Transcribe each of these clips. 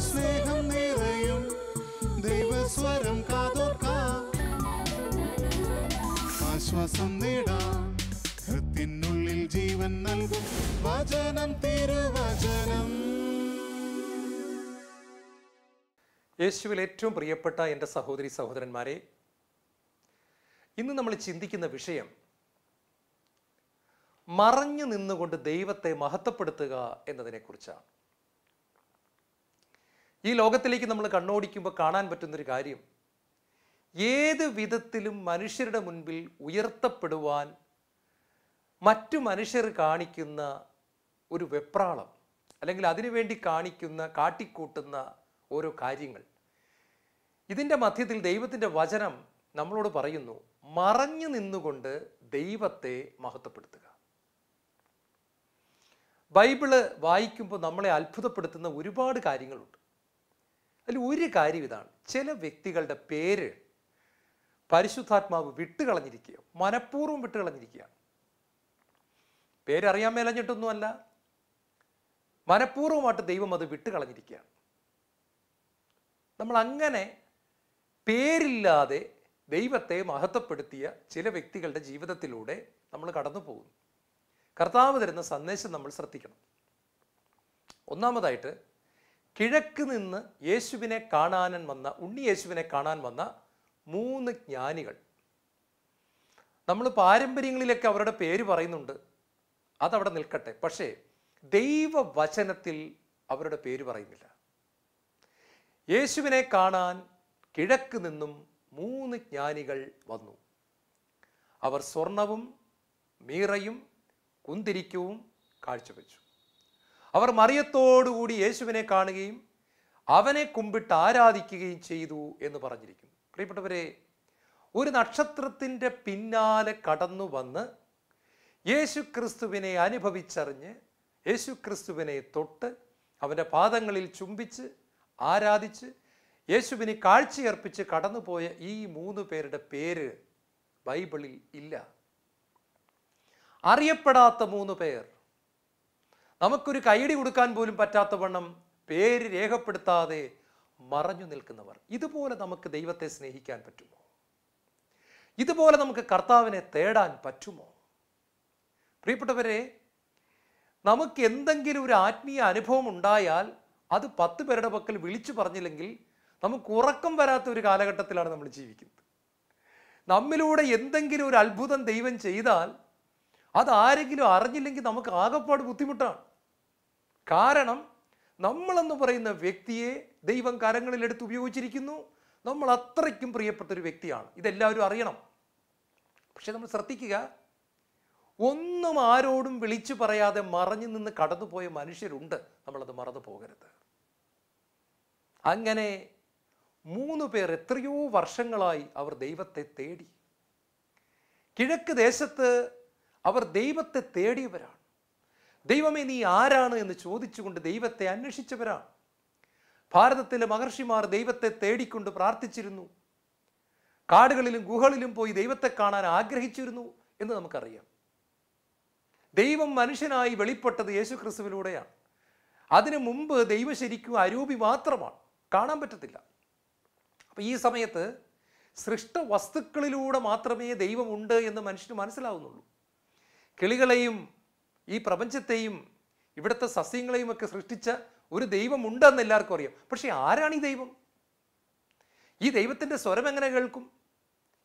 സ്നേഹം നിറയും ദൈവസ്വരം കാതോർക്കാം, ആശ്വാസം നേടാം, ഹൃത്തിനുള്ളിൽ ജീവൻ നൽകും വചനം, തിരുവചനം. യേശുവിൽ ഏറ്റവും പ്രിയപ്പെട്ട എൻ്റെ സഹോദരി സഹോദരന്മാരെ, ഇന്ന് നമ്മൾ ചിന്തിക്കുന്ന വിഷയം മറഞ്ഞു നിന്നുകൊണ്ട് ദൈവത്തെ മഹത്വപ്പെടുത്തുക എന്നതിനെക്കുറിച്ചാണ്. ഈ ലോകത്തിലേക്ക് നമ്മൾ കണ്ണോടിക്കുമ്പോൾ കാണാൻ പറ്റുന്നൊരു കാര്യം, ഏത് വിധത്തിലും മനുഷ്യരുടെ മുൻപിൽ ഉയർത്തപ്പെടുവാൻ മറ്റു മനുഷ്യർ കാണിക്കുന്ന ഒരു വെപ്രാളം, അല്ലെങ്കിൽ അതിനുവേണ്ടി കാട്ടിക്കൂട്ടുന്ന ഓരോ കാര്യങ്ങൾ, ഇതിൻ്റെ മധ്യത്തിൽ ദൈവത്തിൻ്റെ വചനം നമ്മളോട് പറയുന്നു, മറഞ്ഞു നിന്നുകൊണ്ട് ദൈവത്തെ മഹത്വപ്പെടുത്തുക. ബൈബിള് വായിക്കുമ്പോൾ നമ്മളെ അത്ഭുതപ്പെടുത്തുന്ന ഒരുപാട് കാര്യങ്ങളുണ്ട്. അതിൽ ഒരു കാര്യം ഇതാണ്, ചില വ്യക്തികളുടെ പേര് പരിശുദ്ധാത്മാവ് വിട്ടുകളഞ്ഞിരിക്കുക, മനഃപൂർവ്വം വിട്ടുകളഞ്ഞിരിക്കുകയാണ്. പേരറിയാൻ മേലഞ്ഞിട്ടൊന്നുമല്ല, മനഃപൂർവ്വമായിട്ട് ദൈവം അത് വിട്ടുകളഞ്ഞിരിക്കുകയാണ്. നമ്മൾ അങ്ങനെ പേരില്ലാതെ ദൈവത്തെ മഹത്വപ്പെടുത്തിയ ചില വ്യക്തികളുടെ ജീവിതത്തിലൂടെ നമ്മൾ കടന്നു പോകുന്നു. കർത്താവ് തരുന്ന സന്ദേശം നമ്മൾ ശ്രദ്ധിക്കണം. ഒന്നാമതായിട്ട്, കിഴക്ക് നിന്ന് ഉണ്ണി യേശുവിനെ കാണാൻ വന്ന 3 ജ്ഞാനികൾ. നമ്മൾ പാരമ്പര്യങ്ങളിലൊക്കെ അവരുടെ പേര് പറയുന്നുണ്ട്, അതവിടെ നിൽക്കട്ടെ. പക്ഷേ ദൈവവചനത്തിൽ അവരുടെ പേര് പറയുന്നില്ല. യേശുവിനെ കാണാൻ കിഴക്ക് നിന്നും 3 ജ്ഞാനികൾ വന്നു. അവർ സ്വർണവും മീറയും കുന്തിരിക്കവും കാഴ്ചവെച്ചു. അവർ മറിയത്തോടുകൂടി യേശുവിനെ കാണുകയും അവനെ കുമ്പിട്ട് ആരാധിക്കുകയും ചെയ്തു എന്ന് പറഞ്ഞിരിക്കുന്നു. പ്രിയപ്പെട്ടവരെ, ഒരു നക്ഷത്രത്തിൻ്റെ പിന്നാലെ കടന്നു വന്ന് യേശുക്രിസ്തുവിനെ അനുഭവിച്ചറിഞ്ഞ് യേശുക്രിസ്തുവിനെ തൊട്ട് അവൻ്റെ പാദങ്ങളിൽ ചുംബിച്ച് ആരാധിച്ച് യേശുവിനെ കാഴ്ചയർപ്പിച്ച് കടന്നുപോയ ഈ 3 പേരുടെ പേര് ബൈബിളിൽ ഇല്ല. അറിയപ്പെടാത്ത 3 പേർ, നമുക്കൊരു കൈയടി കൊടുക്കാൻ പോലും പറ്റാത്ത വണ്ണം പേര് രേഖപ്പെടുത്താതെ മറഞ്ഞു നിൽക്കുന്നവർ. ഇതുപോലെ നമുക്ക് ദൈവത്തെ സ്നേഹിക്കാൻ പറ്റുമോ? ഇതുപോലെ നമുക്ക് കർത്താവിനെ തേടാൻ പറ്റുമോ? പ്രിയപ്പെട്ടവരെ, നമുക്ക് എന്തെങ്കിലും ഒരു ആത്മീയ അനുഭവം ഉണ്ടായാൽ അത് 10 പേരുടെ പക്കൽ വിളിച്ചു പറഞ്ഞില്ലെങ്കിൽ നമുക്ക് ഉറക്കം വരാത്ത ഒരു കാലഘട്ടത്തിലാണ് നമ്മൾ ജീവിക്കുന്നത്. നമ്മിലൂടെ എന്തെങ്കിലും ഒരു അത്ഭുതം ദൈവം ചെയ്താൽ അത് ആരെങ്കിലും അറിഞ്ഞില്ലെങ്കിൽ നമുക്ക് ആകപ്പാട് ബുദ്ധിമുട്ടാണ്. കാരണം നമ്മളെന്ന് പറയുന്ന വ്യക്തിയെ ദൈവം കരങ്ങളിലെടുത്ത് ഉപയോഗിച്ചിരിക്കുന്നു. നമ്മൾ അത്രയ്ക്കും പ്രിയപ്പെട്ടൊരു വ്യക്തിയാണ്, ഇതെല്ലാവരും അറിയണം. പക്ഷെ നമ്മൾ ശ്രദ്ധിക്കുക, ഒന്നും ആരോടും വിളിച്ചു പറയാതെ മറഞ്ഞു നിന്ന് കടന്നുപോയ മനുഷ്യരുണ്ട്. നമ്മളത് മറന്നു പോകരുത്. അങ്ങനെ 3 പേർ എത്രയോ വർഷങ്ങളായി അവർ ദൈവത്തെ തേടി. കിഴക്ക് ദേശത്ത് അവർ ദൈവത്തെ തേടിയവരാണ്. ദൈവമേ, നീ ആരാണ് എന്ന് ചോദിച്ചുകൊണ്ട് ദൈവത്തെ അന്വേഷിച്ചവരാണ്. ഭാരതത്തിലെ മഹർഷിമാർ ദൈവത്തെ തേടിക്കൊണ്ട് പ്രാർത്ഥിച്ചിരുന്നു. കാടുകളിലും ഗുഹകളിലും പോയി ദൈവത്തെ കാണാൻ ആഗ്രഹിച്ചിരുന്നു എന്ന് നമുക്കറിയാം. ദൈവം മനുഷ്യനായി വെളിപ്പെട്ടത് യേശുക്രിസ്തുവിലൂടെയാണ്. അതിനു മുമ്പ് ദൈവം ശരിക്കും അരൂപി മാത്രമാണ്, കാണാൻ പറ്റത്തില്ല. അപ്പം ഈ സമയത്ത് സൃഷ്ട വസ്തുക്കളിലൂടെ മാത്രമേ ദൈവമുണ്ട് എന്ന് മനുഷ്യന് മനസ്സിലാവുന്നുള്ളൂ. കിളികളെയും ഈ പ്രപഞ്ചത്തെയും ഇവിടുത്തെ സസ്യങ്ങളെയും ഒക്കെ സൃഷ്ടിച്ച ഒരു ദൈവമുണ്ടെന്ന് എല്ലാവർക്കും അറിയാം. പക്ഷെ ആരാണ് ഈ ദൈവം? ഈ ദൈവത്തിൻ്റെ സ്വരം എങ്ങനെ കേൾക്കും?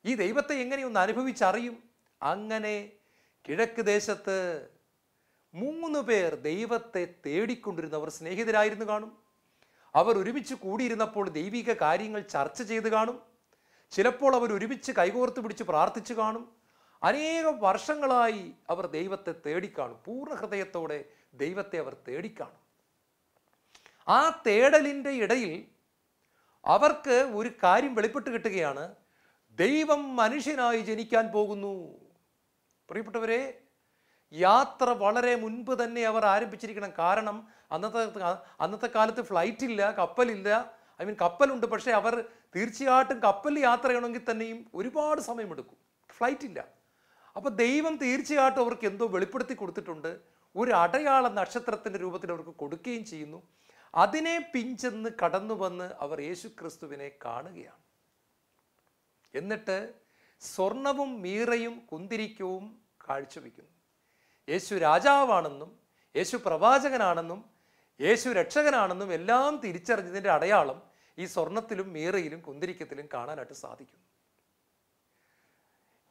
ഈ ദൈവത്തെ എങ്ങനെയൊന്ന് അനുഭവിച്ചറിയും? അങ്ങനെ കിഴക്ക് ദേശത്ത് 3 പേർ ദൈവത്തെ തേടിക്കൊണ്ടിരുന്നവർ സ്നേഹിതരായിരുന്നു കാണും. അവർ ഒരുമിച്ച് കൂടിയിരുന്നപ്പോൾ ദൈവിക കാര്യങ്ങൾ ചർച്ച ചെയ്ത് കാണും. ചിലപ്പോൾ അവർ ഒരുമിച്ച് കൈകോർത്ത് പിടിച്ച് പ്രാർത്ഥിച്ചു കാണും. അനേകം വർഷങ്ങളായി അവർ ദൈവത്തെ തേടിക്കാണും. പൂർണ്ണ ഹൃദയത്തോടെ ദൈവത്തെ അവർ തേടിക്കാണും. ആ തേടലിൻ്റെ ഇടയിൽ അവർക്ക് ഒരു കാര്യം വെളിപ്പെട്ട് കിട്ടുകയാണ്, ദൈവം മനുഷ്യനായി ജനിക്കാൻ പോകുന്നു. പ്രിയപ്പെട്ടവരെ, യാത്ര വളരെ മുൻപ് തന്നെ അവർ ആരംഭിച്ചിരിക്കണം. കാരണം അന്നത്തെ കാലത്ത് ഫ്ലൈറ്റ് ഇല്ല, കപ്പലില്ല. കപ്പലുണ്ട്, പക്ഷേ അവർ തീർച്ചയായിട്ടും കപ്പലിൽ യാത്ര ചെയ്യണമെങ്കിൽ തന്നെയും ഒരുപാട് സമയമെടുക്കും. ഫ്ലൈറ്റ് ഇല്ല. അപ്പോൾ ദൈവം തീർച്ചയായിട്ടും അവർക്ക് എന്തോ വെളിപ്പെടുത്തി കൊടുത്തിട്ടുണ്ട്. ഒരു അടയാള നക്ഷത്രത്തിൻ്റെ രൂപത്തിൽ അവർക്ക് കൊടുക്കുകയും ചെയ്യുന്നു. അതിനെ പിഞ്ചെന്ന് കടന്നു വന്ന് അവർ യേശു ക്രിസ്തുവിനെ കാണുകയാണ്. എന്നിട്ട് സ്വർണവും മീറയും കുന്തിരിക്കവും കാഴ്ചവെക്കുന്നു. യേശു രാജാവാണെന്നും യേശു പ്രവാചകനാണെന്നും യേശു രക്ഷകനാണെന്നും എല്ലാം തിരിച്ചറിഞ്ഞതിൻ്റെ അടയാളം ഈ സ്വർണത്തിലും മീറയിലും കുന്തിരിക്കത്തിലും കാണാനായിട്ട് സാധിക്കുന്നു.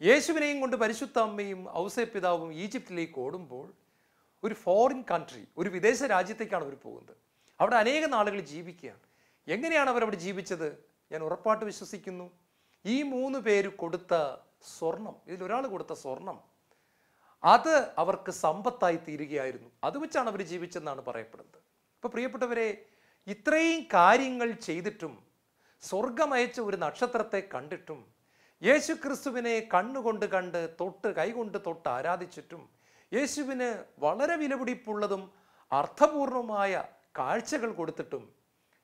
യേശുവിനെയും കൊണ്ട് പരിശുദ്ധ അമ്മയും ഔസേപ്പിതാവും ഈജിപ്തിലേക്ക് ഓടുമ്പോൾ ഒരു ഫോറിൻ കൺട്രി, ഒരു വിദേശ രാജ്യത്തേക്കാണ് അവർ പോകുന്നത്. അവിടെ അനേക നാളുകൾ ജീവിക്കുകയാണ്. എങ്ങനെയാണ് അവരവിടെ ജീവിച്ചത്? ഞാൻ ഉറപ്പായിട്ട് വിശ്വസിക്കുന്നു, ഈ 3 പേര് കൊടുത്ത സ്വർണം, ഇതിലൊരാൾ കൊടുത്ത സ്വർണം, അത് അവർക്ക് സമ്പത്തായി തീരുകയായിരുന്നു. അത് വെച്ചാണ് അവർ ജീവിച്ചെന്നാണ് പറയപ്പെടുന്നത്. ഇപ്പോൾ പ്രിയപ്പെട്ടവരെ, ഇത്രയും കാര്യങ്ങൾ ചെയ്തിട്ടും, സ്വർഗമയച്ച ഒരു നക്ഷത്രത്തെ കണ്ടിട്ടും, യേശു ക്രിസ്തുവിനെ കണ്ണുകൊണ്ട് കണ്ട് തൊട്ട് കൈകൊണ്ട് തൊട്ട് ആരാധിച്ചിട്ടും, യേശുവിന് വളരെ വിലപിടിപ്പുള്ളതും അർത്ഥപൂർണമായ കാഴ്ചകൾ കൊടുത്തിട്ടും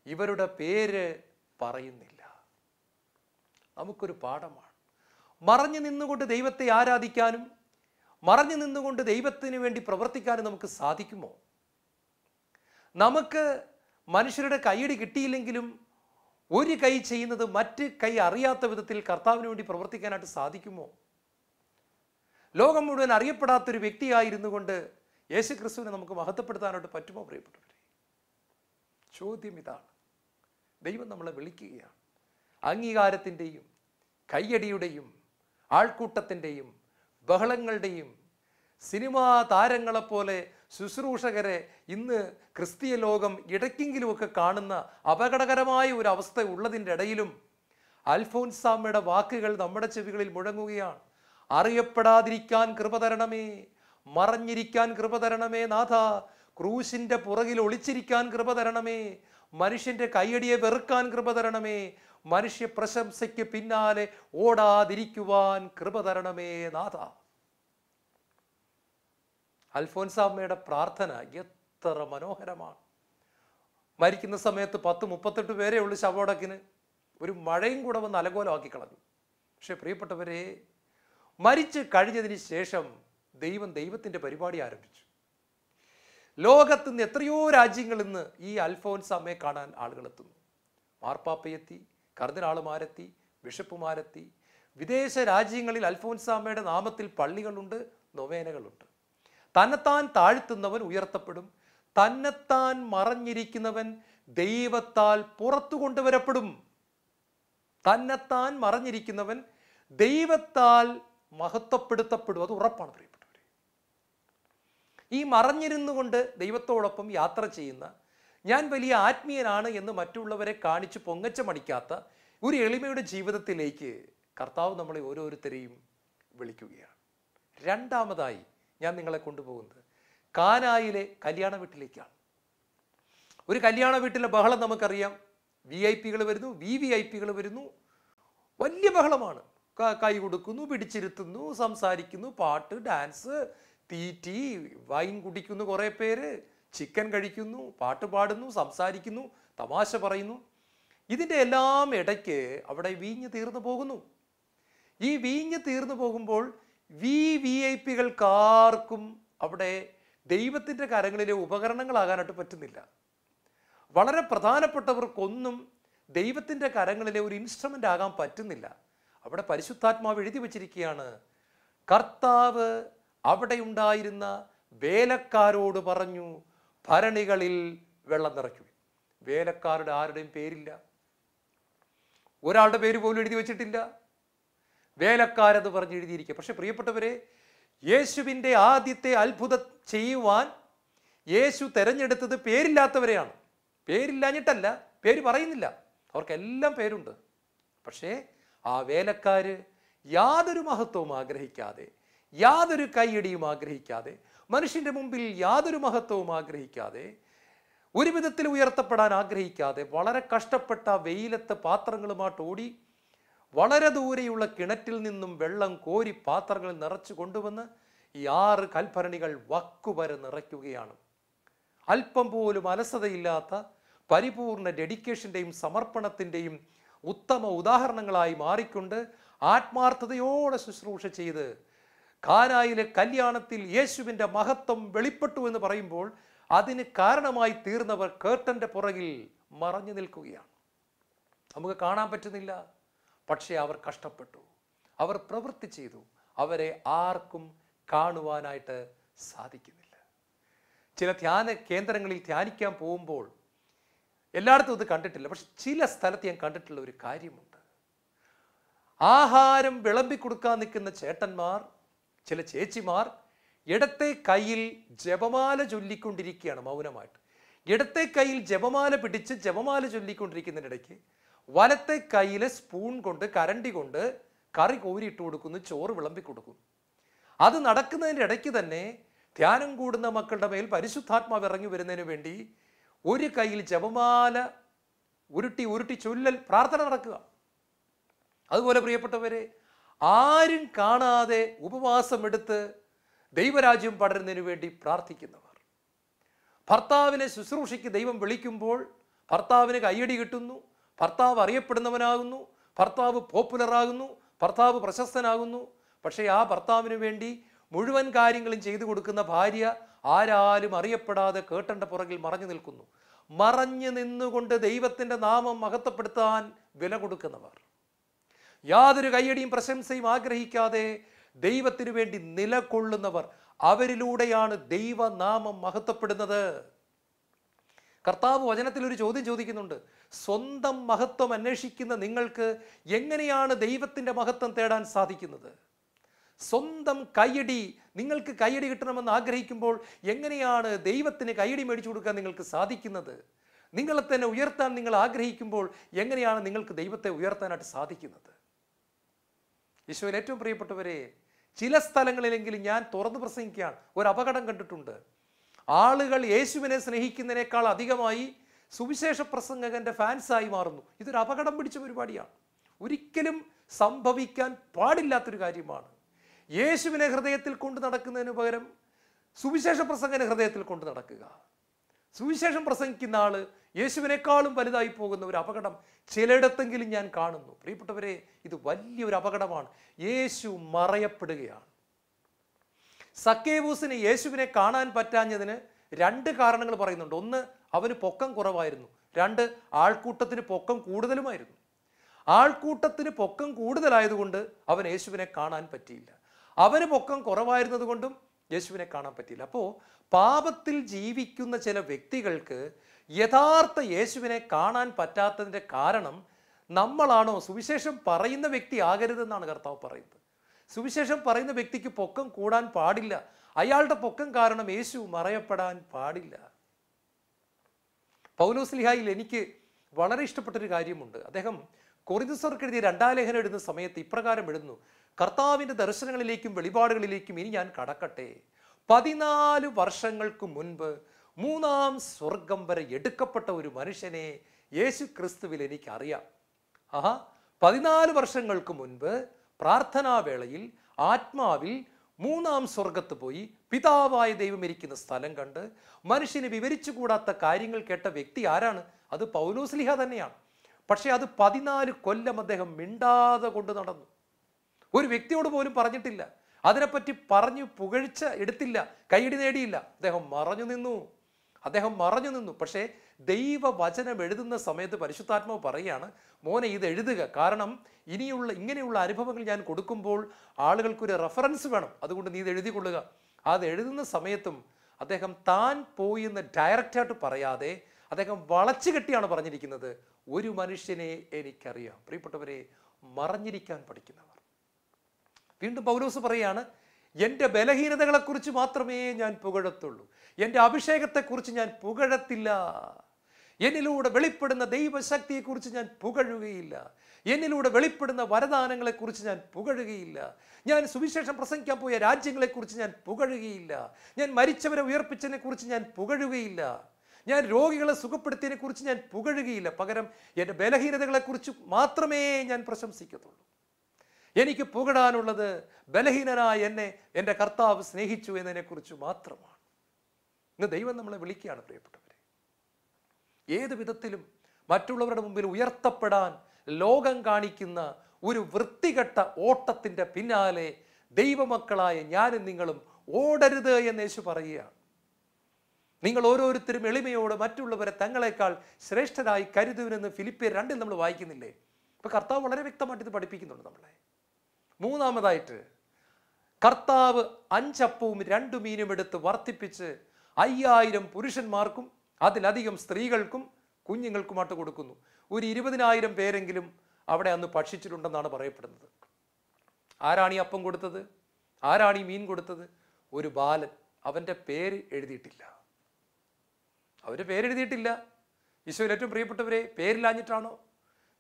ഇവരുടെ പേര് പറയുന്നില്ല. നമുക്കൊരു പാഠമാണ്. മറഞ്ഞു നിന്നുകൊണ്ട് ദൈവത്തെ ആരാധിക്കാനും മറഞ്ഞു നിന്നുകൊണ്ട് ദൈവത്തിന് വേണ്ടി പ്രവർത്തിക്കാനും നമുക്ക് സാധിക്കുമോ? നമുക്ക് മനുഷ്യരുടെ കൈയടി കിട്ടിയില്ലെങ്കിലും ഒരു കൈ ചെയ്യുന്നത് മറ്റ് കൈ അറിയാത്ത വിധത്തിൽ കർത്താവിന് വേണ്ടി പ്രവർത്തിക്കാനായിട്ട് സാധിക്കുമോ? ലോകം മുഴുവൻ അറിയപ്പെടാത്തൊരു വ്യക്തിയായിരുന്നു കൊണ്ട് യേശു ക്രിസ്തുവിനെ നമുക്ക് മഹത്വപ്പെടുത്താനായിട്ട് പറ്റുമോ? പ്രിയപ്പെട്ടവരെ, ചോദ്യം ഇതാണ്. ദൈവം നമ്മളെ വിളിക്കുകയാണ്. അംഗീകാരത്തിൻ്റെയും കയ്യടിയുടെയും ആൾക്കൂട്ടത്തിൻ്റെയും ബഹളങ്ങളുടെയും സിനിമാ താരങ്ങളെപ്പോലെ ശുശ്രൂഷകരെ ഇന്ന് ക്രിസ്തീയ ലോകം ഇടയ്ക്കെങ്കിലുമൊക്കെ കാണുന്ന അപകടകരമായ ഒരു അവസ്ഥ ഉള്ളതിൻ്റെ ഇടയിലും അൽഫോൻസാമ്മയുടെ വാക്കുകൾ നമ്മുടെ ചെവികളിൽ മുഴങ്ങുകയാണ്. അറിയപ്പെടാതിരിക്കാൻ കൃപ തരണമേ, മറഞ്ഞിരിക്കാൻ കൃപ തരണമേ നാഥ, ക്രൂശിൻ്റെ പുറകിൽ ഒളിച്ചിരിക്കാൻ കൃപ തരണമേ, മനുഷ്യൻ്റെ കയ്യടിയെ വെറുക്കാൻ കൃപ തരണമേ, മനുഷ്യ പ്രശംസയ്ക്ക് പിന്നാലെ ഓടാതിരിക്കുവാൻ കൃപ തരണമേ നാഥ. അൽഫോൻസാമ്മയുടെ പ്രാർത്ഥന എത്ര മനോഹരമാണ്. മരിക്കുന്ന സമയത്ത് 10-38 പേരേ ഉള്ളൂ ശവോടക്കിന്. ഒരു മഴയും കൂടെ വന്ന് അലങ്കോലമാക്കി കളഞ്ഞു. പക്ഷെ പ്രിയപ്പെട്ടവരെ, മരിച്ച് കഴിഞ്ഞതിന് ശേഷം ദൈവത്തിൻ്റെ പരിപാടി ആരംഭിച്ചു. ലോകത്തുനിന്ന് എത്രയോ രാജ്യങ്ങളിൽ നിന്ന് ഈ അൽഫോൻസാമ്മയെ കാണാൻ ആളുകൾ എത്തുന്നു. മാർപ്പാപ്പയെത്തി, കർദിനാളുമാരെത്തി, ബിഷപ്പുമാരെത്തി. വിദേശ രാജ്യങ്ങളിൽ അൽഫോൻസാമ്മയുടെ നാമത്തിൽ പള്ളികളുണ്ട്, നൊവേനകളുണ്ട്. തന്നെത്താൻ താഴ്ത്തുന്നവൻ ഉയർത്തപ്പെടും, തന്നെത്താൻ മറഞ്ഞിരിക്കുന്നവൻ ദൈവത്താൽ പുറത്തു കൊണ്ടുവരപ്പെടും. തന്നെത്താൻ മറഞ്ഞിരിക്കുന്നവൻ ദൈവത്താൽ മഹത്വപ്പെടുത്തപ്പെടും. അത് ഉറപ്പാണ് പ്രിയപ്പെട്ടവരെ. ഈ മറഞ്ഞിരുന്നു കൊണ്ട് ദൈവത്തോടൊപ്പം യാത്ര ചെയ്യുന്ന, ഞാൻ വലിയ ആത്മീയനാണ് എന്ന് മറ്റുള്ളവരെ കാണിച്ച് പൊങ്ങച്ചമടിക്കാത്ത ഒരു എളിമയുടെ ജീവിതത്തിലേക്ക് കർത്താവ് നമ്മളെ ഓരോരുത്തരെയും വിളിക്കുകയാണ്. രണ്ടാമതായി ഞാൻ നിങ്ങളെ കൊണ്ടുപോകുന്നത് കാനായിലെ കല്യാണ വീട്ടിലേക്കാണ്. ഒരു കല്യാണ വീട്ടിലെ ബഹളം നമുക്കറിയാം. VIP വരുന്നു, VVIP വരുന്നു. വലിയ ബഹളമാണ്. കൈ കൊടുക്കുന്നു, പിടിച്ചിരുത്തുന്നു, സംസാരിക്കുന്നു, പാട്ട്, ഡാൻസ്, തീറ്റി, വൈൻ കുടിക്കുന്നു, കുറേ പേര് ചിക്കൻ കഴിക്കുന്നു, പാട്ട് പാടുന്നു, സംസാരിക്കുന്നു, തമാശ പറയുന്നു. ഇതിൻ്റെ എല്ലാം ഇടയ്ക്ക് അവിടെ വീഞ്ഞ് തീർന്നു പോകുന്നു. ഈ വീഞ്ഞ് തീർന്നു പോകുമ്പോൾ VVIPകൾക്കാർക്കും അവിടെ ദൈവത്തിൻ്റെ കരങ്ങളിലെ ഉപകരണങ്ങളാകാനായിട്ട് പറ്റുന്നില്ല. വളരെ പ്രധാനപ്പെട്ടവർക്കൊന്നും ദൈവത്തിൻ്റെ കരങ്ങളിലെ ഒരു ഇൻസ്ട്രുമെൻ്റ് ആകാൻ പറ്റുന്നില്ല. അവിടെ പരിശുദ്ധാത്മാവ് എഴുതി വച്ചിരിക്കുകയാണ്, കർത്താവ് അവിടെ ഉണ്ടായിരുന്ന വേലക്കാരോട് പറഞ്ഞു, ഭരണികളിൽ വെള്ളം നിറയ്ക്കൂ. വേലക്കാരുടെ ആരുടെയും പേരില്ല, ഒരാളുടെ പേര് പോലും എഴുതി വച്ചിട്ടില്ല. വേലക്കാരെന്ന് പറഞ്ഞ് എഴുതിയിരിക്കുക. പക്ഷെ പ്രിയപ്പെട്ടവരെ, യേശുവിൻ്റെ ആദ്യത്തെ അത്ഭുതം ചെയ്യുവാൻ യേശു തെരഞ്ഞെടുത്തത് പേരില്ലാത്തവരെയാണ്. പേരില്ലാഞ്ഞിട്ടല്ല, പേര് പറയുന്നില്ല, അവർക്കെല്ലാം പേരുണ്ട്. പക്ഷേ ആ വേലക്കാര് യാതൊരു മഹത്വവും ആഗ്രഹിക്കാതെ, യാതൊരു കൈയടിയും ആഗ്രഹിക്കാതെ, മനുഷ്യൻ്റെ മുമ്പിൽ യാതൊരു മഹത്വവും ആഗ്രഹിക്കാതെ, ഒരു വിധത്തിൽ ഉയർത്തപ്പെടാൻ ആഗ്രഹിക്കാതെ, വളരെ കഷ്ടപ്പെട്ട വെയിലത്ത് പാത്രങ്ങളുമായിട്ട് ഓടി വളരെ ദൂരെയുള്ള കിണറ്റിൽ നിന്നും വെള്ളം കോരി പാത്രങ്ങളിൽ നിറച്ചു കൊണ്ടുവന്ന് ഈ 6 കൽഭരണികൾ വക്കുവരെ നിറയ്ക്കുകയാണ്. അല്പം പോലും അലസതയില്ലാത്ത പരിപൂർണ ഡെഡിക്കേഷൻ്റെയും സമർപ്പണത്തിൻ്റെയും ഉത്തമ ഉദാഹരണങ്ങളായി മാറിക്കൊണ്ട് ആത്മാർത്ഥതയോടെ ശുശ്രൂഷ ചെയ്ത് കാനായിലെ കല്യാണത്തിൽ യേശുവിൻ്റെ മഹത്വം വെളിപ്പെട്ടു എന്ന് പറയുമ്പോൾ അതിന് കാരണമായി തീർന്നവർ കേർട്ടൻ്റെ പുറകിൽ മറഞ്ഞു നിൽക്കുകയാണ്. നമുക്ക് കാണാൻ പറ്റുന്നില്ല, പക്ഷേ അവർ കഷ്ടപ്പെട്ടു, അവർ പ്രവൃത്തി ചെയ്തു. അവരെ ആർക്കും കാണുവാനായിട്ട് സാധിക്കുന്നില്ല. ചില ധ്യാന കേന്ദ്രങ്ങളിൽ ധ്യാനിക്കാൻ പോകുമ്പോൾ എല്ലായിടത്തും ഇത് കണ്ടിട്ടില്ല, പക്ഷെ ചില സ്ഥലത്ത് ഞാൻ കണ്ടിട്ടുള്ള ഒരു കാര്യമുണ്ട്. ആഹാരം വിളമ്പിക്കൊടുക്കാൻ നിൽക്കുന്ന ചേട്ടന്മാർ, ചില ചേച്ചിമാർ ഇടത്തെ കയ്യിൽ ജപമാല ചൊല്ലിക്കൊണ്ടിരിക്കുകയാണ് മൗനമായിട്ട്. ഇടത്തെ കയ്യിൽ ജപമാല പിടിച്ച് ജപമാല ചൊല്ലിക്കൊണ്ടിരിക്കുന്നതിനിടയ്ക്ക് വലത്തെ കയ്യിലെ സ്പൂൺ കൊണ്ട് കരണ്ടി കൊണ്ട് കറി കോരിയിട്ട് കൊടുക്കുന്നു, ചോറ് വിളമ്പി കൊടുക്കുന്നു. അത് നടക്കുന്നതിൻ്റെ ഇടയ്ക്ക് തന്നെ ധ്യാനം കൂടുന്ന മക്കളുടെ മേൽ പരിശുദ്ധാത്മാവ് ഇറങ്ങി വരുന്നതിന് വേണ്ടി ഒരു കയ്യിൽ ജപമാല ഉരുട്ടി ഉരുട്ടി ചൊല്ലൽ പ്രാർത്ഥന നടക്കുക. അതുപോലെ പ്രിയപ്പെട്ടവരെ, ആരും കാണാതെ ഉപവാസമെടുത്ത് ദൈവരാജ്യം പടരുന്നതിന് വേണ്ടി പ്രാർത്ഥിക്കുന്നവർ, ഭർത്താവിനെ ശുശ്രൂഷയ്ക്ക് ദൈവം വിളിക്കുമ്പോൾ ഭർത്താവിന് കയ്യടി കിട്ടുന്നു, ഭർത്താവ് അറിയപ്പെടുന്നവനാകുന്നു, ഭർത്താവ് പോപ്പുലറാകുന്നു, ഭർത്താവ് പ്രശസ്തനാകുന്നു. പക്ഷേ ആ ഭർത്താവിന് വേണ്ടി മുഴുവൻ കാര്യങ്ങളും ചെയ്തു കൊടുക്കുന്ന ഭാര്യ ആരാലും അറിയപ്പെടാതെ കേട്ടൻ്റെ പുറകിൽ മറഞ്ഞു നിൽക്കുന്നു. മറഞ്ഞു നിന്നുകൊണ്ട് ദൈവത്തിൻ്റെ നാമം മഹത്വപ്പെടുത്താൻ വില കൊടുക്കുന്നവർ, യാതൊരു കയ്യടിയും പ്രശംസയും ആഗ്രഹിക്കാതെ ദൈവത്തിനു വേണ്ടി നിലകൊള്ളുന്നവർ, അവരിലൂടെയാണ് ദൈവനാമം മഹത്വപ്പെടുന്നത്. കർത്താവ് വചനത്തിൽ ഒരു ചോദ്യം ചോദിക്കുന്നുണ്ട്. സ്വന്തം മഹത്വം അന്വേഷിക്കുന്ന നിങ്ങൾക്ക് എങ്ങനെയാണ് ദൈവത്തിൻ്റെ മഹത്വം തേടാൻ സാധിക്കുന്നത്? സ്വന്തം കയ്യടി, നിങ്ങൾക്ക് കയ്യടി കിട്ടണമെന്ന് ആഗ്രഹിക്കുമ്പോൾ എങ്ങനെയാണ് ദൈവത്തിന് കയ്യടി മേടിച്ചു കൊടുക്കാൻ നിങ്ങൾക്ക് സാധിക്കുന്നത്? നിങ്ങളെ തന്നെ ഉയർത്താൻ നിങ്ങൾ ആഗ്രഹിക്കുമ്പോൾ എങ്ങനെയാണ് നിങ്ങൾക്ക് ദൈവത്തെ ഉയർത്താനായിട്ട് സാധിക്കുന്നത്? ഈശോയിൽ ഏറ്റവും പ്രിയപ്പെട്ടവരെ, ചില സ്ഥലങ്ങളിലെങ്കിലും ഞാൻ തുറന്നു പ്രസംഗിക്കുകയാണ്, ഒരു അപകടം കണ്ടിട്ടുണ്ട്. ആളുകൾ യേശുവിനെ സ്നേഹിക്കുന്നതിനേക്കാൾ അധികമായി സുവിശേഷ പ്രസംഗകന്റെ ഫാൻസായി മാറുന്നു. ഇതൊരു അപകടം പിടിച്ച പരിപാടിയാണ്, ഒരിക്കലും സംഭവിക്കാൻ പാടില്ലാത്തൊരു കാര്യമാണ്. യേശുവിനെ ഹൃദയത്തിൽ കൊണ്ട് നടക്കുന്നതിന് പകരം സുവിശേഷ പ്രസംഗനെ ഹൃദയത്തിൽ കൊണ്ട് നടക്കുക. സുവിശേഷം പ്രസംഗിക്കുന്ന ആള് യേശുവിനേക്കാളും വലുതായി പോകുന്ന ഒരു അപകടം ചിലയിടത്തെങ്കിലും ഞാൻ കാണുന്നു. പ്രിയപ്പെട്ടവരെ, ഇത് വലിയൊരു അപകടമാണ്. യേശു മറയപ്പെടുകയാണ്. സക്കേവൂസിന് യേശുവിനെ കാണാൻ പറ്റാഞ്ഞതിന് രണ്ട് കാരണങ്ങൾ പറയുന്നുണ്ട്. ഒന്ന്, അവന് പൊക്കം കുറവായിരുന്നു. രണ്ട്, ആൾക്കൂട്ടത്തിന് പൊക്കം കൂടുതലുമായിരുന്നു. ആൾക്കൂട്ടത്തിന് പൊക്കം കൂടുതലായതുകൊണ്ട് അവൻ യേശുവിനെ കാണാൻ പറ്റിയില്ല. അവന് പൊക്കം കുറവായിരുന്നത് കൊണ്ടും യേശുവിനെ കാണാൻ പറ്റിയില്ല. അപ്പോൾ പാപത്തിൽ ജീവിക്കുന്ന ചില വ്യക്തികൾക്ക് യഥാർത്ഥ യേശുവിനെ കാണാൻ പറ്റാത്തതിൻ്റെ കാരണം നമ്മളാണോ? സുവിശേഷം പറയുന്ന വ്യക്തി ആകരുതെന്നാണ് കർത്താവ് പറയുന്നത്. സുവിശേഷം പറയുന്ന വ്യക്തിക്ക് പൊക്കം കൂടാൻ പാടില്ല. അയാളുടെ പൊക്കം കാരണം യേശു മറയപ്പെടാൻ പാടില്ല. പൗലോസ്ലീഹായിൽ എനിക്ക് വളരെ ഇഷ്ടപ്പെട്ടൊരു കാര്യമുണ്ട്. അദ്ദേഹം കൊറിന്തോസ്യർക്ക് എഴുതിയ 2-ാം ലേഖനം എഴുതുന്ന സമയത്ത് ഇപ്രകാരം എഴുതുന്നു: കർത്താവിൻ്റെ ദർശനങ്ങളിലേക്കും വെളിപാടുകളിലേക്കും ഇനി ഞാൻ കടക്കട്ടെ. 14 വർഷങ്ങൾക്ക് മുൻപ് 3-ാം സ്വർഗം വരെ എടുക്കപ്പെട്ട ഒരു മനുഷ്യനെ യേശു ക്രിസ്തുവിൽ എനിക്കറിയാം. 14 വർഷങ്ങൾക്ക് മുൻപ് പ്രാർത്ഥനാവേളയിൽ ആത്മാവിൽ 3-ാം സ്വർഗത്ത് പോയി പിതാവായ ദൈവം ഇരിക്കുന്ന സ്ഥലം കണ്ട് മനുഷ്യന് വിവരിച്ചു കൂടാത്ത കാര്യങ്ങൾ കേട്ട വ്യക്തി ആരാണ്? അത് പൗലോസ്ലീഹ തന്നെയാണ്. പക്ഷെ അത് 14 കൊല്ലം അദ്ദേഹം മിണ്ടാതെ കൊണ്ട് നടന്നു. ഒരു വ്യക്തിയോട് പോലും പറഞ്ഞിട്ടില്ല, അതിനെപ്പറ്റി പറഞ്ഞു പുകഴ്ച എടുത്തില്ല, കൈയടി നേടിയില്ല. അദ്ദേഹം മറഞ്ഞു നിന്നു. പക്ഷേ ദൈവവചനം എഴുതുന്ന സമയത്ത് പരിശുദ്ധാത്മാവ് പറയുകയാണ്, മോനെ ഇത് എഴുതുക, കാരണം ഇങ്ങനെയുള്ള അനുഭവങ്ങൾ ഞാൻ കൊടുക്കുമ്പോൾ ആളുകൾക്കൊരു റെഫറൻസ് വേണം, അതുകൊണ്ട് നീ ഇത് എഴുതിക്കൊള്ളുക. അത് എഴുതുന്ന സമയത്തും അദ്ദേഹം താൻ പോയി എന്ന് ഡയറക്റ്റായിട്ട് പറയാതെ അദ്ദേഹം വളച്ചു കെട്ടിയാണ് പറഞ്ഞിരിക്കുന്നത്, ഒരു മനുഷ്യനെ എനിക്കറിയാം. പ്രിയപ്പെട്ടവരെ, മറഞ്ഞിരിക്കാൻ പഠിക്കുന്നവർ. വീണ്ടും പൗലോസ് പറയാണ്, എൻ്റെ ബലഹീനതകളെക്കുറിച്ച് മാത്രമേ ഞാൻ പുകഴത്തുള്ളൂ, എൻ്റെ അഭിഷേകത്തെക്കുറിച്ച് ഞാൻ പുകഴത്തില്ല, എന്നിലൂടെ വെളിപ്പെടുന്ന ദൈവശക്തിയെക്കുറിച്ച് ഞാൻ പുകഴുകയില്ല, എന്നിലൂടെ വെളിപ്പെടുന്ന വരദാനങ്ങളെക്കുറിച്ച് ഞാൻ പുകഴുകയില്ല, ഞാൻ സുവിശേഷം പ്രസംഗിക്കാൻ പോയ രാജ്യങ്ങളെക്കുറിച്ച് ഞാൻ പുകഴുകയില്ല, ഞാൻ മരിച്ചവരെ ഉയർപ്പിച്ചതിനെക്കുറിച്ച് ഞാൻ പുകഴുകയില്ല, ഞാൻ രോഗികളെ സുഖപ്പെടുത്തിയതിനെക്കുറിച്ച് ഞാൻ പുകഴുകയില്ല. പകരം എൻ്റെ ബലഹീനതകളെക്കുറിച്ച് മാത്രമേ ഞാൻ പ്രശംസിക്കത്തുള്ളൂ. എനിക്ക് പുകഴാനുള്ളത് ബലഹീനനായ എന്നെ എൻ്റെ കർത്താവ് സ്നേഹിച്ചു എന്നതിനെക്കുറിച്ച് മാത്രമാണ്. ഇന്ന് ദൈവം നമ്മളെ വിളിക്കുകയാണ് പ്രിയപ്പെട്ടവരെ. ഏത് വിധത്തിലും മറ്റുള്ളവരുടെ മുമ്പിൽ ഉയർത്തപ്പെടാൻ ലോകം കാണിക്കുന്ന ഒരു വൃത്തികെട്ട ഓട്ടത്തിൻ്റെ പിന്നാലെ ദൈവമക്കളായ ഞാനും നിങ്ങളും ഓടരുത് എന്ന് യേശു പറയുകയാണ്. നിങ്ങൾ ഓരോരുത്തരും എളിമയോട് മറ്റുള്ളവരെ തങ്ങളെക്കാൾ ശ്രേഷ്ഠരായി കരുതുവനെന്ന് ഫിലിപ്പിയർ 2 നമ്മൾ വായിക്കുന്നില്ലേ? ഇപ്പൊ കർത്താവ് വളരെ വ്യക്തമായിട്ട് ഇത് പഠിപ്പിക്കുന്നുണ്ട് നമ്മളെ. മൂന്നാമതായിട്ട് കർത്താവ് 5 അപ്പവും 2 മീനും എടുത്ത് വർദ്ധിപ്പിച്ച് 5000 പുരുഷന്മാർക്കും അതിലധികം സ്ത്രീകൾക്കും കുഞ്ഞുങ്ങൾക്കുമായിട്ട് കൊടുക്കുന്നു. ഒരു 20,000 പേരെങ്കിലും അവിടെ അന്ന് ഭക്ഷിച്ചിട്ടുണ്ടെന്നാണ് പറയപ്പെടുന്നത്. ആരാണ് ഈ അപ്പം കൊടുത്തത്? ആരാണ് ഈ മീൻ കൊടുത്തത്? ഒരു ബാലൻ. അവൻ്റെ പേര് എഴുതിയിട്ടില്ല. അവരുടെ പേരെഴുതിയിട്ടില്ല. ഈശോയിൽ ഏറ്റവും പ്രിയപ്പെട്ടവരെ, പേരില്ലാഞ്ഞിട്ടാണോ?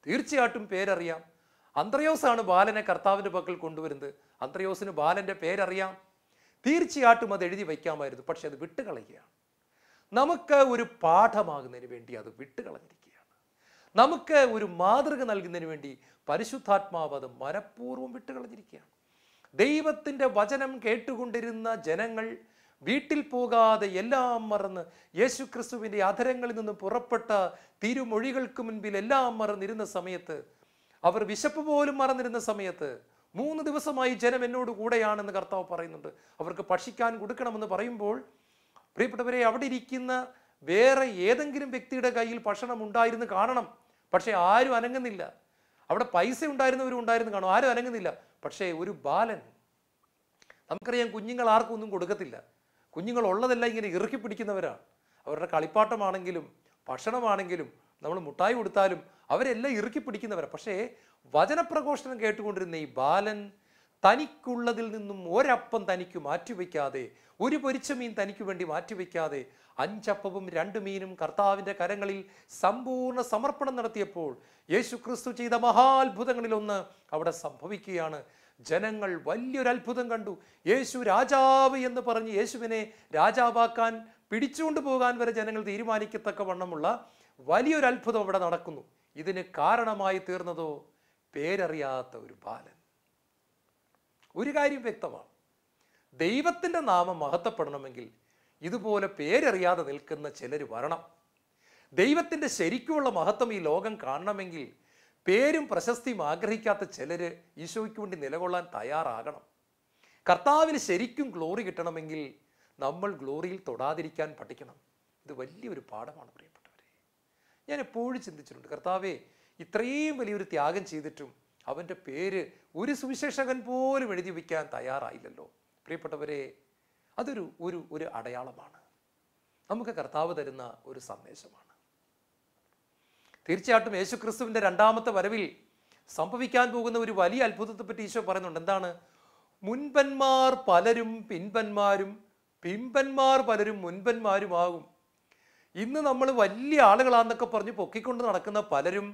തീർച്ചയായിട്ടും പേരറിയാം. അന്ത്രയോസാണ് ബാലനെ കർത്താവിൻ്റെ പക്കൽ കൊണ്ടുവരുന്നത്. അന്ത്രയോസിന് ബാലൻ്റെ പേരറിയാം. തീർച്ചയായിട്ടും അത് എഴുതി വയ്ക്കാമായിരുന്നു. പക്ഷെ അത് വിട്ടുകളയുകയാണ്. നമുക്ക് ഒരു പാഠമാകുന്നതിന് വേണ്ടി അത് വിട്ടുകളഞ്ഞിരിക്കുകയാണ്. നമുക്ക് ഒരു മാതൃക നൽകുന്നതിന് വേണ്ടി പരിശുദ്ധാത്മാവ് അത് മനഃപൂർവ്വം വിട്ടുകളഞ്ഞിരിക്കുകയാണ്. ദൈവത്തിൻ്റെ വചനം കേട്ടുകൊണ്ടിരുന്ന ജനങ്ങൾ വീട്ടിൽ പോകാതെ എല്ലാം മറന്ന് യേശു ക്രിസ്തുവിൻ്റെ അധരങ്ങളിൽ നിന്ന് പുറപ്പെട്ട തിരുമൊഴികൾക്ക് മുൻപിൽ എല്ലാം മറന്നിരുന്ന സമയത്ത്, അവർ വിശപ്പ് പോലും മറന്നിരുന്ന സമയത്ത്, 3 ദിവസമായി ജനം എന്നോട് കൂടെയാണെന്ന് കർത്താവ് പറയുന്നുണ്ട്. അവർക്ക് ഭക്ഷിക്കാൻ കൊടുക്കണമെന്ന് പറയുമ്പോൾ പ്രിയപ്പെട്ടവരെ, അവിടെ ഇരിക്കുന്ന വേറെ ഏതെങ്കിലും വ്യക്തിയുടെ കയ്യിൽ ഭക്ഷണം ഉണ്ടായിരുന്നു കാണണം. പക്ഷേ ആരും അനങ്ങുന്നില്ല. അവിടെ പൈസ ഉണ്ടായിരുന്നവരും ഉണ്ടായിരുന്നു കാണും. ആരും അനങ്ങുന്നില്ല. പക്ഷേ ഒരു ബാലൻ, നമുക്കറിയാം കുഞ്ഞുങ്ങൾ ആർക്കും ഒന്നും കൊടുക്കത്തില്ല. കുഞ്ഞുങ്ങൾ ഉള്ളതെല്ലാം ഇങ്ങനെ ഇറുക്കി പിടിക്കുന്നവരാണ്. അവരുടെ കളിപ്പാട്ടമാണെങ്കിലും ഭക്ഷണമാണെങ്കിലും നമ്മൾ മുട്ടായി കൊടുത്താലും അവരെല്ലാം ഇറുക്കി പിടിക്കുന്നവരാണ്. പക്ഷേ വചനപ്രഘോഷണം കേട്ടുകൊണ്ടിരുന്ന ഈ ബാലൻ തനിക്കുള്ളതിൽ നിന്നും ഒരപ്പം തനിക്ക് മാറ്റിവെക്കാതെ, ഒരു പൊരിച്ച മീൻ തനിക്ക് വേണ്ടി മാറ്റിവെക്കാതെ 5 അപ്പവും 2 മീനും കർത്താവിൻ്റെ കരങ്ങളിൽ സമ്പൂർണ്ണ സമർപ്പണം നടത്തിയപ്പോൾ യേശു ക്രിസ്തു ചെയ്ത മഹാത്ഭുതങ്ങളിലൊന്ന് അവിടെ സംഭവിക്കുകയാണ്. ജനങ്ങൾ വലിയൊരു അത്ഭുതം കണ്ടു. യേശു രാജാവ് എന്ന് പറഞ്ഞ് യേശുവിനെ രാജാവാക്കാൻ പിടിച്ചുകൊണ്ട് പോകാൻ വരെ ജനങ്ങൾ തീരുമാനിക്കത്തക്ക വണ്ണമുള്ള വലിയൊരു അത്ഭുതം അവിടെ നടക്കുന്നു. ഇതിന് കാരണമായി തീർന്നതോ പേരറിയാത്ത ഒരു ബാലൻ. ഒരു കാര്യം വ്യക്തമാണ്, ദൈവത്തിൻ്റെ നാമം മഹത്വപ്പെടണമെങ്കിൽ ഇതുപോലെ പേരറിയാതെ നിൽക്കുന്ന ചിലർ വരണം. ദൈവത്തിൻ്റെ ശരിക്കുമുള്ള മഹത്വം ഈ ലോകം കാണണമെങ്കിൽ പേരും പ്രശസ്തിയും ആഗ്രഹിക്കാത്ത ചിലർ ഈശോയ്ക്ക് വേണ്ടി നിലകൊള്ളാൻ തയ്യാറാകണം. കർത്താവിന് ശരിക്കും ഗ്ലോറി കിട്ടണമെങ്കിൽ നമ്മൾ ഗ്ലോറിയിൽ തൊടാതിരിക്കാൻ പഠിക്കണം. ഇത് വലിയൊരു പാഠമാണ് പ്രിയപ്പെട്ടവരെ. ഞാൻ എപ്പോഴും ചിന്തിച്ചിട്ടുണ്ട്, കർത്താവേ, ഇത്രയും വലിയൊരു ത്യാഗം ചെയ്തിട്ടും അവൻ്റെ പേര് ഒരു സുവിശേഷകൻ പോലും എഴുതി വയ്ക്കാൻ തയ്യാറായില്ലല്ലോ. പ്രിയപ്പെട്ടവരെ, അതൊരു ഒരു അടയാളമാണ്. നമുക്ക് കർത്താവ് തരുന്ന ഒരു സന്ദേശമാണ്. തീർച്ചയായിട്ടും യേശു ക്രിസ്തുവിൻ്റെ 2ാമത്തെ വരവിൽ സംഭവിക്കാൻ പോകുന്ന ഒരു വലിയ അത്ഭുതത്തെപ്പറ്റി ഈശോ പറയുന്നുണ്ട്. എന്താണ്? മുൻപന്മാർ പലരും പിൻപന്മാരും, പിൻപന്മാർ പലരും മുൻപന്മാരുമാകും. ഇന്ന് നമ്മൾ വലിയ ആളുകളാന്നൊക്കെ പറഞ്ഞ് പൊക്കിക്കൊണ്ട് നടക്കുന്ന പലരും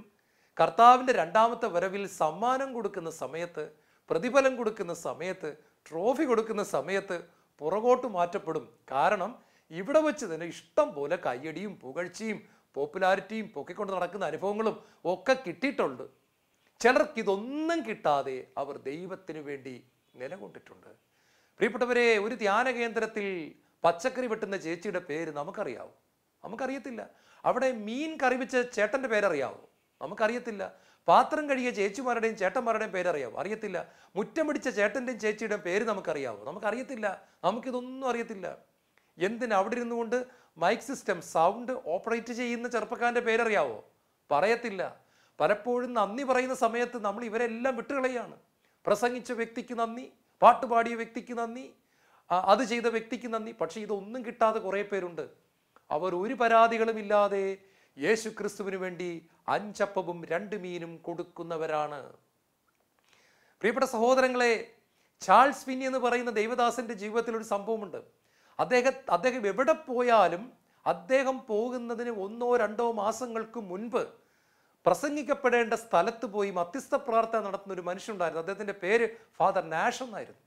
കർത്താവിൻ്റെ 2ാമത്തെ വരവിൽ സമ്മാനം കൊടുക്കുന്ന സമയത്ത്, പ്രതിഫലം കൊടുക്കുന്ന സമയത്ത്, ട്രോഫി കൊടുക്കുന്ന സമയത്ത് പുറകോട്ട് മാറ്റപ്പെടും. കാരണം ഇവിടെ വെച്ച് തന്നെ ഇഷ്ടം പോലെ കയ്യടിയും പുകഴ്ചയും പോപ്പുലാരിറ്റിയും പൊക്കിക്കൊണ്ട് നടക്കുന്ന അനുഭവങ്ങളും ഒക്കെ കിട്ടിയിട്ടുണ്ട്. ചിലർക്ക് ഇതൊന്നും കിട്ടാതെ അവർ ദൈവത്തിന് വേണ്ടി നിലകൊണ്ടിട്ടുണ്ട്. പ്രിയപ്പെട്ടവരെ, ഒരു ധ്യാന കേന്ദ്രത്തിൽ പച്ചക്കറി വെട്ടുന്ന ചേച്ചിയുടെ പേര് നമുക്കറിയാവോ? നമുക്കറിയത്തില്ല. അവിടെ മീൻ കറി വെച്ച ചേട്ടൻ്റെ പേരറിയാവോ? നമുക്കറിയത്തില്ല. പാത്രം കഴുകിയ ചേച്ചിമാരുടെയും ചേട്ടന്മാരുടെയും പേരറിയാവോ? അറിയത്തില്ല. മുറ്റം പിടിച്ച ചേട്ടൻ്റെയും ചേച്ചിയുടെയും പേര് നമുക്കറിയാവോ? നമുക്കറിയത്തില്ല. നമുക്കിതൊന്നും അറിയത്തില്ല. എന്തിന് അവിടെ ഇരുന്നു കൊണ്ട് മൈക്ക് സിസ്റ്റം സൗണ്ട് ഓപ്പറേറ്റ് ചെയ്യുന്ന ചെറുപ്പക്കാരൻ്റെ പേരറിയാവോ? പറയത്തില്ല. പലപ്പോഴും നന്ദി പറയുന്ന സമയത്ത് നമ്മൾ ഇവരെല്ലാം വിട്ടുകളയാണ്. പ്രസംഗിച്ച വ്യക്തിക്ക് നന്ദി, പാട്ടുപാടിയ വ്യക്തിക്ക് നന്ദി, അത് ചെയ്ത വ്യക്തിക്ക് നന്ദി. പക്ഷെ ഇതൊന്നും കിട്ടാതെ കുറേ പേരുണ്ട്. അവർ ഒരു പരാതികളും ഇല്ലാതെ യേശു ക്രിസ്തുവിന് വേണ്ടി 5 അപ്പവും 2 മീനും കൊടുക്കുന്നവരാണ്. പ്രിയപ്പെട്ട സഹോദരങ്ങളെ, ചാൾസ് ഫിന്നി എന്ന് പറയുന്ന ദൈവദാസന്റെ ജീവിതത്തിൽ ഒരു സംഭവമുണ്ട്. അദ്ദേഹം എവിടെ പോയാലും അദ്ദേഹം പോകുന്നതിന് 1-2 മാസങ്ങൾക്ക് മുൻപ് പ്രസംഗിക്കപ്പെടേണ്ട സ്ഥലത്ത് പോയി മധ്യസ്ഥ പ്രാർത്ഥന നടത്തുന്ന ഒരു മനുഷ്യനുണ്ടായിരുന്നു. അദ്ദേഹത്തിൻ്റെ പേര് ഫാദർ നാഷ് എന്നായിരുന്നു.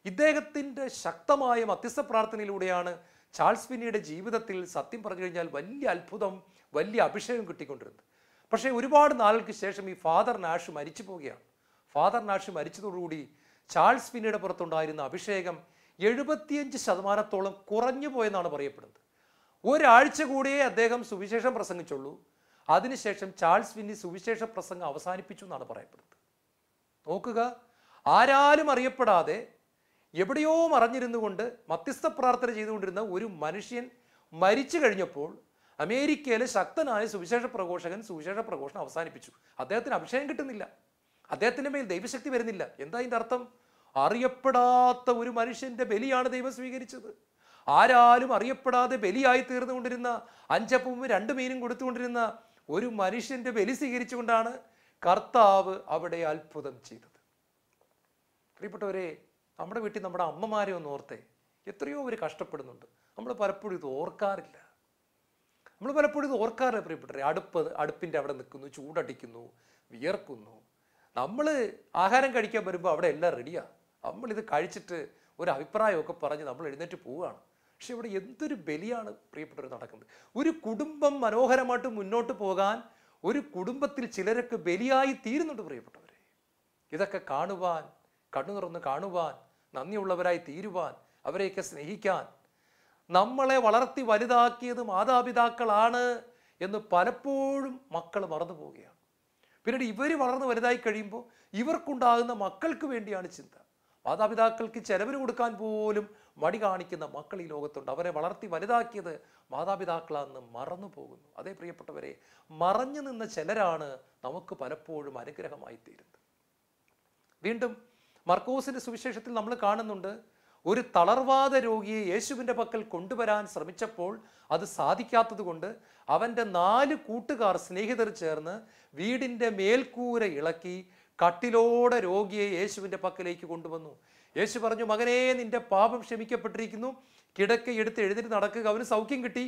ഇദ്ദേഹത്തിൻ്റെ ശക്തമായ മധ്യസ്ഥ പ്രാർത്ഥനയിലൂടെയാണ് ചാൾസ് ഫിന്നിയുടെ ജീവിതത്തിൽ സത്യം പറഞ്ഞു കഴിഞ്ഞാൽ വലിയ അത്ഭുതം, വലിയ അഭിഷേകം കിട്ടിക്കൊണ്ടിരുന്നത്. പക്ഷേ ഒരുപാട് നാളുകൾക്ക് ശേഷം ഈ ഫാദർ നാഷ് മരിച്ചു പോവുകയാണ്. ഫാദർ നാഷ് മരിച്ചതോടുകൂടി ചാൾസ് ഫിന്നിയുടെ പുറത്തുണ്ടായിരുന്ന അഭിഷേകം 75% കുറഞ്ഞു പോയെന്നാണ് പറയപ്പെടുന്നത്. ഒരാഴ്ച കൂടിയേ അദ്ദേഹം സുവിശേഷം പ്രസംഗിച്ചുള്ളൂ. അതിനുശേഷം ചാൾസ് ഫിന്നി സുവിശേഷ പ്രസംഗം അവസാനിപ്പിച്ചു എന്നാണ് പറയപ്പെടുന്നത്. നോക്കുക, ആരാലും അറിയപ്പെടാതെ എവിടെയോ മറഞ്ഞിരുന്നു കൊണ്ട് മധ്യസ്ഥ പ്രാർത്ഥന ചെയ്തുകൊണ്ടിരുന്ന ഒരു മനുഷ്യൻ മരിച്ചു കഴിഞ്ഞപ്പോൾ അമേരിക്കയിലെ ശക്തനായ സുവിശേഷ പ്രഘോഷണം അവസാനിപ്പിച്ചു. അദ്ദേഹത്തിന് അഭിഷേകം കിട്ടുന്നില്ല, അദ്ദേഹത്തിൻ്റെ മേൽ ദൈവശക്തി വരുന്നില്ല. എന്താ ഇതിൻ്റെ അർത്ഥം? അറിയപ്പെടാത്ത ഒരു മനുഷ്യൻ്റെ ബലിയാണ് ദൈവം സ്വീകരിച്ചത്. ആരാലും അറിയപ്പെടാതെ ബലിയായി തീർന്നുകൊണ്ടിരുന്ന 5 അപ്പവും 2 മീനും കൊടുത്തുകൊണ്ടിരുന്ന ഒരു മനുഷ്യൻ്റെ ബലി സ്വീകരിച്ചുകൊണ്ടാണ് കർത്താവ് അവിടെ അത്ഭുതം ചെയ്തത്. പ്രിയപ്പെട്ടവരെ, നമ്മുടെ വീട്ടിൽ നമ്മുടെ അമ്മമാരെ ഒന്ന് ഓർത്തേ, എത്രയോ അവർ കഷ്ടപ്പെടുന്നുണ്ട്. നമ്മൾ പലപ്പോഴും ഇത് ഓർക്കാറില്ല. പ്രിയപ്പെട്ടവരെ, അടുപ്പിൻ്റെ അവിടെ നിൽക്കുന്നു, ചൂടടിക്കുന്നു, വിയർക്കുന്നു. നമ്മൾ ആഹാരം കഴിക്കാൻ വരുമ്പോൾ അവിടെ എല്ലാം റെഡിയാണ്. നമ്മളിത് കഴിച്ചിട്ട് ഒരു അഭിപ്രായമൊക്കെ പറഞ്ഞ് നമ്മൾ എഴുന്നേറ്റ് പോവുകയാണ്. പക്ഷെ ഇവിടെ എന്തൊരു ബലിയാണ് പ്രിയപ്പെട്ടവർ നടക്കുന്നത്. ഒരു കുടുംബം മനോഹരമായിട്ട് മുന്നോട്ട് പോകാൻ ഒരു കുടുംബത്തിൽ ചിലരൊക്കെ ബലിയായി തീരുന്നുണ്ട് പ്രിയപ്പെട്ടവരെ. ഇതൊക്കെ കാണുവാൻ, കണ്ണു തുറന്ന് കാണുവാൻ, നന്ദിയുള്ളവരായി തീരുവാൻ, അവരെയൊക്കെ സ്നേഹിക്കാൻ, നമ്മളെ വളർത്തി വലുതാക്കിയത് മാതാപിതാക്കളാണ് എന്ന് പലപ്പോഴും മക്കൾ മറന്നു പോവുകയാണ്. പിന്നീട് ഇവർ വളർന്ന് വലുതായി കഴിയുമ്പോൾ ഇവർക്കുണ്ടാകുന്ന മക്കൾക്ക് വേണ്ടിയാണ് ചിന്ത. മാതാപിതാക്കൾക്ക് ചെലവിന് കൊടുക്കാൻ പോലും മടി കാണിക്കുന്ന മക്കൾ ഈ ലോകത്തുണ്ട്. അവരെ വളർത്തി വലുതാക്കിയത് മാതാപിതാക്കളാണെന്ന് മറന്നു പോകുന്നു. അതേ പ്രിയപ്പെട്ടവരെ, മറഞ്ഞു നിന്ന ചിലരാണ് നമുക്ക് പലപ്പോഴും അനുഗ്രഹമായി തീരുന്നത്. വീണ്ടും മർക്കോസിന്റെ സുവിശേഷത്തിൽ നമ്മൾ കാണുന്നുണ്ട്, ഒരു തളർവാദ രോഗിയെ യേശുവിൻ്റെ പക്കൽ കൊണ്ടുവരാൻ ശ്രമിച്ചപ്പോൾ അത് സാധിക്കാത്തത് കൊണ്ട് അവൻ്റെ 4 കൂട്ടുകാർ സ്നേഹിതർ ചേർന്ന് വീടിൻ്റെ മേൽക്കൂര ഇളക്കി കട്ടിലോടെ രോഗിയെ യേശുവിൻ്റെ പക്കലേക്ക് കൊണ്ടുവന്നു. യേശു പറഞ്ഞു, മകനേ, നിന്റെ പാപം ക്ഷമിക്കപ്പെട്ടിരിക്കുന്നു, കിടക്കയെടുത്ത് എഴുന്നേറ്റ് നടക്കുക. അവന് സൗഖ്യം കിട്ടി.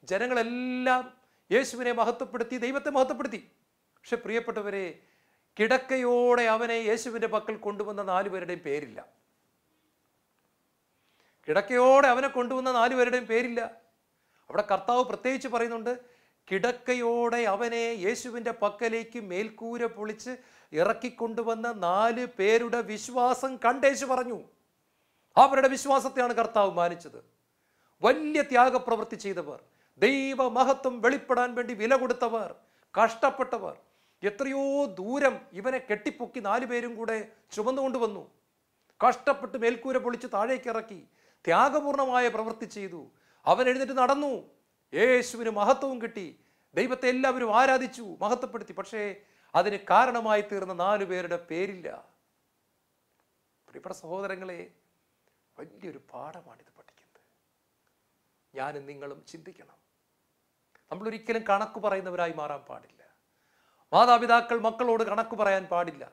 ജനങ്ങളെല്ലാം യേശുവിനെ മഹത്വപ്പെടുത്തി, ദൈവത്തെ മഹത്വപ്പെടുത്തി. പക്ഷെ പ്രിയപ്പെട്ടവരെ, കിടക്കയോടെ അവനെ യേശുവിൻ്റെ പക്കൽ കൊണ്ടുവന്ന 4 പേരുടെയും പേരില്ല. കിടക്കയോടെ അവനെ കൊണ്ടുവന്ന 4 പേരുടെയും പേരില്ല. അവിടെ കർത്താവ് പ്രത്യേകിച്ച് പറയുന്നുണ്ട്, കിടക്കയോടെ അവനെ യേശുവിൻ്റെ പക്കലേക്ക് മേൽക്കൂര പൊളിച്ച് ഇറക്കിക്കൊണ്ടുവന്ന 4 പേരുടെ വിശ്വാസം കണ്ടേശു പറഞ്ഞു. അവരുടെ വിശ്വാസത്തെയാണ് കർത്താവ് മാനിച്ചത്. വലിയ ത്യാഗപ്രവൃത്തി ചെയ്തവർ, ദൈവമഹത്വം വെളിപ്പെടാൻ വേണ്ടി വില കൊടുത്തവർ, കഷ്ടപ്പെട്ടവർ, എത്രയോ ദൂരം ഇവനെ കെട്ടിപ്പൊക്കി 4 പേരും കൂടെ ചുമന്നുകൊണ്ടുവന്നു. കഷ്ടപ്പെട്ട് മേൽക്കൂര പൊളിച്ച് താഴേക്ക് ഇറക്കി ത്യാഗപൂർണമായ പ്രവൃത്തി ചെയ്തു. അവൻ എഴുന്നേറ്റ് നടന്നു. യേശുവിന് മഹത്വവും കിട്ടി. ദൈവത്തെ എല്ലാവരും ആരാധിച്ചു, മഹത്വപ്പെടുത്തി. പക്ഷേ അതിന് കാരണമായി തീർന്ന 4 പേരുടെ പേരില്ല. പ്രിയപ്പെട്ട സഹോദരങ്ങളെ, വലിയൊരു പാഠമാണിത് പഠിക്കുന്നത്. ഞാനും നിങ്ങളും ചിന്തിക്കണം. നമ്മളൊരിക്കലും കണക്ക് പറയുന്നവരായി മാറാൻ പാടില്ല. മാതാപിതാക്കൾ മക്കളോട് കണക്ക് പറയാൻ പാടില്ല.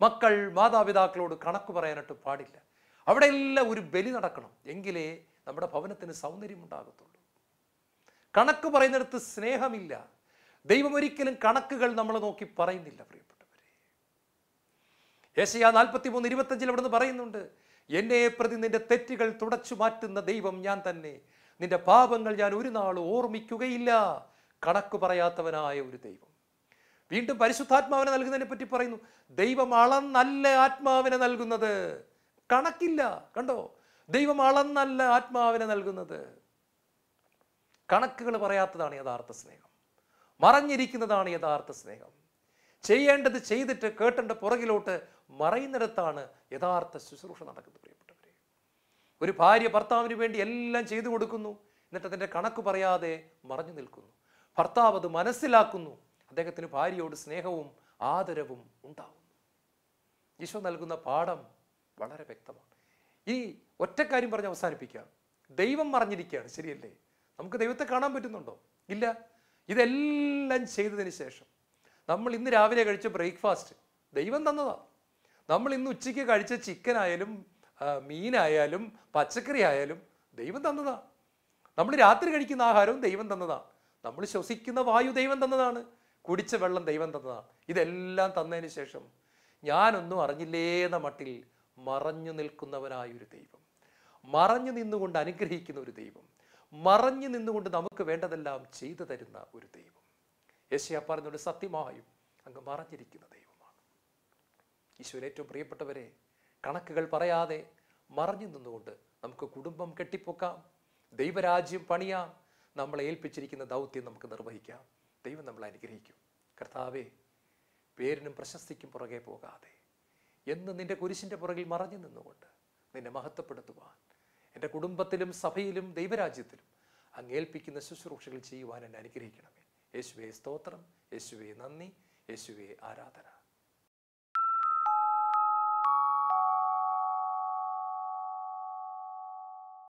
മക്കൾ മാതാപിതാക്കളോട് കണക്ക് പറയാനായിട്ട് പാടില്ല. അവിടെ എല്ലാം ഒരു ബലി നടക്കണം. എങ്കിലേ നമ്മുടെ ഭവനത്തിന് സൗന്ദര്യം ഉണ്ടാകത്തുള്ളൂ. കണക്ക് പറയുന്നിടത്ത് സ്നേഹമില്ല. ദൈവം ഒരിക്കലും കണക്കുകൾ നമ്മളെ നോക്കി പറയുന്നില്ല. പ്രിയപ്പെട്ടവരെ, യെശയ്യാ 43:25 അവിടെ നിന്ന് പറയുന്നുണ്ട്, എന്നെ പ്രതി നിന്റെ തെറ്റുകൾ തുടച്ചു മാറ്റുന്ന ദൈവം ഞാൻ തന്നെ, നിന്റെ പാപങ്ങൾ ഞാൻ ഒരു നാളും ഓർമ്മിക്കുകയില്ല. കണക്ക് പറയാത്തവനായ ഒരു ദൈവം. വീണ്ടും പരിശുദ്ധാത്മാവിനെ നൽകുന്നതിനെ പറ്റി പറയുന്നു, ദൈവം അളന്നല്ല ആത്മാവിനെ നൽകുന്നത്. കണക്കില്ല. കണ്ടോ, ദൈവം അളന്നല്ല ആത്മാവിനെ നൽകുന്നത്. കണക്കുകൾ പറയാത്തതാണ് യഥാർത്ഥ സ്നേഹം. മറഞ്ഞിരിക്കുന്നതാണ് യഥാർത്ഥ സ്നേഹം. ചെയ്യേണ്ടത് ചെയ്തിട്ട് കേട്ടേണ്ട പുറകിലോട്ട് മറയുന്നിടത്താണ് യഥാർത്ഥ ശുശ്രൂഷ നടക്കുന്നത്. പ്രിയപ്പെട്ടവരെ, ഒരു ഭാര്യ ഭർത്താവിന് വേണ്ടി എല്ലാം ചെയ്തു കൊടുക്കുന്നു, എന്നിട്ട് അതിൻ്റെ കണക്ക് പറയാതെ മറഞ്ഞു നിൽക്കുന്നു. ഭർത്താവ് അത് മനസ്സിലാക്കുന്നു. അദ്ദേഹത്തിന് ഭാര്യയോട് സ്നേഹവും ആദരവും ഉണ്ടാവുന്നു. ഈശോ നൽകുന്ന പാഠം വളരെ വ്യക്തമാണ്. ഈ ഒറ്റക്കാര്യം പറഞ്ഞ് അവസാനിപ്പിക്കാം. ദൈവം മറഞ്ഞിരിക്കുകയാണ്, ശരിയല്ലേ? നമുക്ക് ദൈവത്തെ കാണാൻ പറ്റുന്നുണ്ടോ? ഇല്ല. ഇതെല്ലാം ചെയ്തതിന് ശേഷം നമ്മൾ ഇന്ന് രാവിലെ കഴിച്ച ബ്രേക്ക്ഫാസ്റ്റ് ദൈവം തന്നതാണ്. നമ്മൾ ഇന്ന് ഉച്ചയ്ക്ക് കഴിച്ച ചിക്കൻ ആയാലും മീനായാലും പച്ചക്കറി ആയാലും ദൈവം തന്നതാണ്. നമ്മൾ രാത്രി കഴിക്കുന്ന ആഹാരവും ദൈവം തന്നതാണ്. നമ്മൾ ശ്വസിക്കുന്ന വായു ദൈവം തന്നതാണ്. കുടിച്ച വെള്ളം ദൈവം തന്നതാണ്. ഇതെല്ലാം തന്നതിന് ശേഷം ഞാനൊന്നും അറിഞ്ഞില്ലേ എന്ന മട്ടിൽ മറഞ്ഞു നിൽക്കുന്നവനായൊരു ദൈവം, മറഞ്ഞു നിന്നുകൊണ്ട് അനുഗ്രഹിക്കുന്ന ഒരു ദൈവം, മറഞ്ഞു നിന്നുകൊണ്ട് നമുക്ക് വേണ്ടതെല്ലാം ചെയ്തു തരുന്ന ഒരു ദൈവം. യെശയ്യാ പറഞ്ഞുകൊണ്ട് സത്യമായും അങ്ങ് മറഞ്ഞിരിക്കുന്ന ദൈവമാണ്. ഈശോയിൽ ഏറ്റവും പ്രിയപ്പെട്ടവരെ, കണക്കുകൾ പറയാതെ മറഞ്ഞു നിന്നുകൊണ്ട് നമുക്ക് കുടുംബം കെട്ടിപ്പൊക്കാം, ദൈവരാജ്യം പണിയാം, നമ്മളെ ഏൽപ്പിച്ചിരിക്കുന്ന ദൗത്യം നമുക്ക് നിർവഹിക്കാം. ദൈവം നമ്മളെ അനുഗ്രഹിക്കും. കർത്താവേ, പേരിനും പ്രശസ്തിക്കും പുറകെ പോകാതെ എന്ന് നിന്റെ കുരിശിൻ്റെ പുറകിൽ മറഞ്ഞു നിന്നുകൊണ്ട് നിന്നെ മഹത്വപ്പെടുത്തുവാൻ, എൻ്റെ കുടുംബത്തിലും സഭയിലും ദൈവരാജ്യത്തിലും അങ്ങേൽപ്പിക്കുന്ന ശുശ്രൂഷകൾ ചെയ്യുവാൻ എന്നെ അനുഗ്രഹിക്കണമേ. യേശുവേ സ്തോത്രം, യേശുവേ നന്ദി, യേശുവേ ആരാധന.